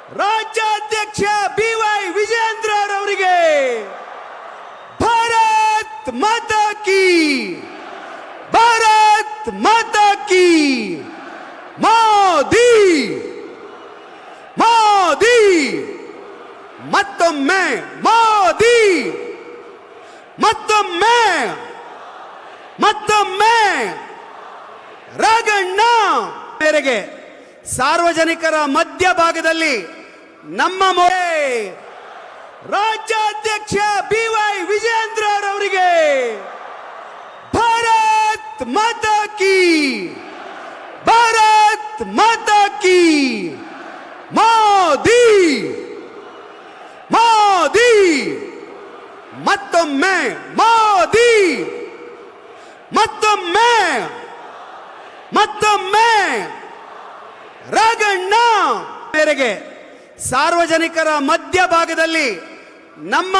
ರಾಜ್ಯಾಧ್ಯಕ್ಷ BY ವಿಜೇಂದ್ರ ಅವರಿಗೆ ಭಾರತ್ ಮಾತಾ ಕಿ, ಭಾರತ್ ಮಾತಾ ಕಿ. ಮೋದಿ ಮೋದಿ ಮತ್ತೊಮ್ಮೆ ಮೋದಿ, ಮತ್ತೊಮ್ಮೆ ಮತ್ತೊಮ್ಮೆ ರಾಘಣ್ಣ ಮೇರೆಗೆ ಸಾರ್ವಜನಿಕರ ಮಧ್ಯಭಾಗದಲ್ಲಿ ನಮ್ಮ ರಾಜ್ಯಾಧ್ಯಕ್ಷ BY ವಿಜೇಂದ್ರ ಅವರಿಗೆ ಭಾರತ್ ಮಾತಾ ಕಿ, ಭಾರತ್ ಮಾತಾ ಕಿ. ಮೋದಿ ಮೋದಿ ಮತ್ತೊಮ್ಮೆ ಮೋದಿ, ಮತ್ತೊಮ್ಮೆ ಮತ್ತೊಮ್ಮೆ ರಾಘಣ್ಣ ಮೇರೆಗೆ ಸಾರ್ವಜನಿಕರ ಮಧ್ಯಭಾಗದಲ್ಲಿ ನಮ್ಮ